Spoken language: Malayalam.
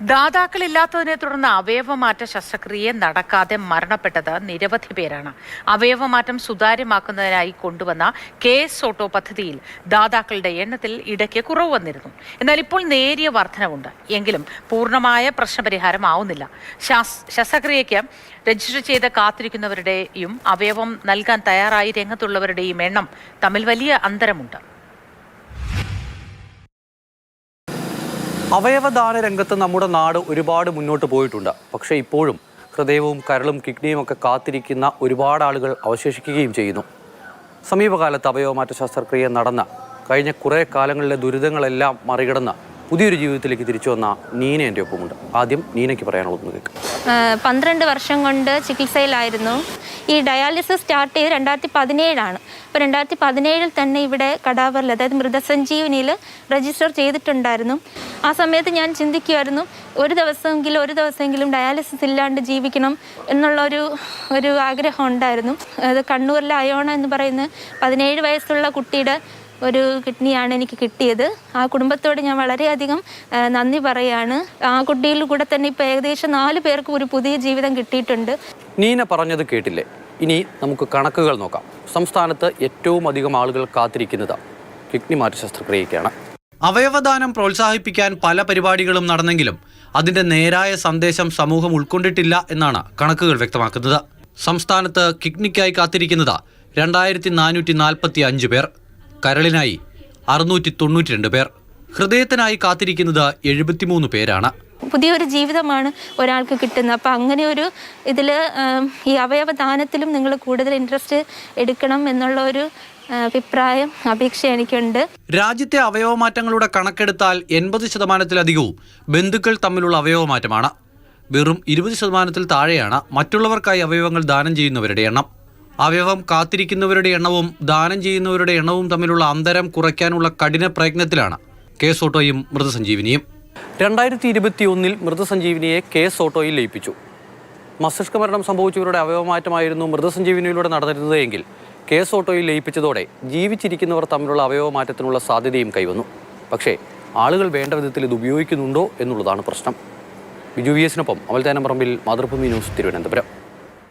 ദാതാക്കളില്ലാത്തതിനെ തുടർന്ന് അവയവമാറ്റ ശസ്ത്രക്രിയ നടക്കാതെ മരണപ്പെട്ടത് നിരവധി പേരാണ്. അവയവമാറ്റം സുതാര്യമാക്കുന്നതിനായി കൊണ്ടുവന്ന കേസ് ഓട്ടോ പദ്ധതിയിൽ ദാതാക്കളുടെ എണ്ണത്തിൽ ഇടയ്ക്ക് കുറവ് വന്നിരുന്നു. എന്നാൽ ഇപ്പോൾ നേരിയ വർധനവുണ്ട്. എങ്കിലും പൂർണ്ണമായ പ്രശ്നപരിഹാരം ആവുന്നില്ല. ശസ്ത്രക്രിയയ്ക്ക് രജിസ്റ്റർ ചെയ്ത് കാത്തിരിക്കുന്നവരുടെയും അവയവം നൽകാൻ തയ്യാറായി രംഗത്തുള്ളവരുടെയും എണ്ണം തമ്മിൽ വലിയ അന്തരമുണ്ട്. അവയവദാന രംഗത്ത് നമ്മുടെ നാട് ഒരുപാട് മുന്നോട്ട് പോയിട്ടുണ്ട്. പക്ഷേ ഇപ്പോഴും ഹൃദയവും കരളും കിഡ്നിയും ഒക്കെ കാത്തിരിക്കുന്ന ഒരുപാട് ആളുകൾ അവശേഷിക്കുകയും ചെയ്യുന്നു. സമീപകാലത്ത് അവയവമാറ്റ ശസ്ത്രക്രിയ നടന്ന കഴിഞ്ഞ കുറേ കാലങ്ങളിലെ ദുരിതങ്ങളെല്ലാം മറികടന്ന പുതിയൊരു ജീവിതത്തിലേക്ക് തിരിച്ചു വന്ന നീന എൻ്റെ ഒപ്പമുണ്ട്. ആദ്യം നീനയ്ക്ക് പറയാനുള്ളതെന്ന് കേൾക്കാം. 12 വർഷം കൊണ്ട് ചികിത്സയിലായിരുന്നു. ഈ ഡയാലിസിസ് സ്റ്റാർട്ട് ചെയ്ത് 2017 അപ്പോൾ 2017 തന്നെ ഇവിടെ കടാവറിൽ, അതായത് മൃതസഞ്ജീവനിയിൽ രജിസ്റ്റർ ചെയ്തിട്ടുണ്ടായിരുന്നു. ആ സമയത്ത് ഞാൻ ചിന്തിക്കുമായിരുന്നു, ഒരു ദിവസമെങ്കിലും ഡയാലിസിസ് ഇല്ലാണ്ട് ജീവിക്കണം എന്നുള്ള ആഗ്രഹം ഉണ്ടായിരുന്നു. അത് കണ്ണൂരിലെ അയോണ എന്ന് പറയുന്ന 17 വയസ്സുള്ള കുട്ടിയുടെ ഒരു കിഡ്നിയാണ് എനിക്ക് കിട്ടിയത്. ആ കുടുംബത്തോട് ഞാൻ വളരെയധികം നന്ദി പറയാണ്. ആ കുട്ടിയിൽ കൂടെ തന്നെ ഇപ്പോൾ ഏകദേശം 4 പേർക്ക് ഒരു പുതിയ ജീവിതം കിട്ടിയിട്ടുണ്ട്. നീന പറഞ്ഞത് കേട്ടില്ലേ? ഇനി നമുക്ക് കണക്കുകൾ നോക്കാം. സംസ്ഥാനത്ത് ഏറ്റവും അധികം ആളുകൾ കാത്തിരിക്കുന്നത് കിഡ്നി മാറ്റ ശസ്ത്രക്രിയയ്ക്കാണ്. അവയവദാനം പ്രോത്സാഹിപ്പിക്കാൻ പല പരിപാടികളും നടന്നെങ്കിലും അതിന്റെ നേരായ സന്ദേശം സമൂഹം ഉൾക്കൊണ്ടിട്ടില്ല എന്നാണ് കണക്കുകൾ വ്യക്തമാക്കുന്നത്. സംസ്ഥാനത്ത് കിഡ്നിക്കായി കാത്തിരിക്കുന്നത് 2445 പേർ, കരളിനായി 692 പേർ, ഹൃദയത്തിനായി കാത്തിരിക്കുന്നത് 73 പേരാണ്. പുതിയൊരു ജീവിതമാണ് ഒരാൾക്ക് കിട്ടുന്നത്. അപ്പം അങ്ങനെ ഒരു ഇതിൽ ഈ അവയവദാനത്തിലും നിങ്ങൾ കൂടുതൽ ഇൻട്രസ്റ്റ് എടുക്കണം എന്നുള്ള ഒരു അഭിപ്രായം, അപേക്ഷ എനിക്കുണ്ട്. രാജ്യത്തെ അവയവമാറ്റങ്ങളുടെ കണക്കെടുത്താൽ 80%-ലധികവും ബന്ധുക്കൾ തമ്മിലുള്ള അവയവമാറ്റമാണ്. വെറും 20%-ൽ താഴെയാണ് മറ്റുള്ളവർക്കായി അവയവങ്ങൾ ദാനം ചെയ്യുന്നവരുടെ എണ്ണം. അവയവം കാത്തിരിക്കുന്നവരുടെ എണ്ണവും ദാനം ചെയ്യുന്നവരുടെ എണ്ണവും തമ്മിലുള്ള അന്തരം കുറയ്ക്കാനുള്ള കഠിന പ്രയത്നത്തിലാണ് കേസ് ഓട്ടോയും മൃതസഞ്ജീവനിയും. 2021 മൃതസഞ്ജീവനിയെ കേസ് ഓട്ടോയിൽ ലയിപ്പിച്ചു. മസ്തിഷ്ക മരണം സംഭവിച്ചവരുടെ അവയവമാറ്റമായിരുന്നു മൃതസഞ്ജീവനിയിലൂടെ നടന്നിരുന്നത് എങ്കിൽ കേസ് ഓട്ടോയിൽ ലയിപ്പിച്ചതോടെ ജീവിച്ചിരിക്കുന്നവർ തമ്മിലുള്ള അവയവമാറ്റത്തിനുള്ള സാധ്യതയും കൈവന്നു. പക്ഷേ ആളുകൾ വേണ്ട വിധത്തിൽ ഇത് ഉപയോഗിക്കുന്നുണ്ടോ എന്നുള്ളതാണ് പ്രശ്നം. ബിജു VS-നൊപ്പം അമൽ തേനമ്പറമ്പിൽ, മാതൃഭൂമി ന്യൂസ്, തിരുവനന്തപുരം.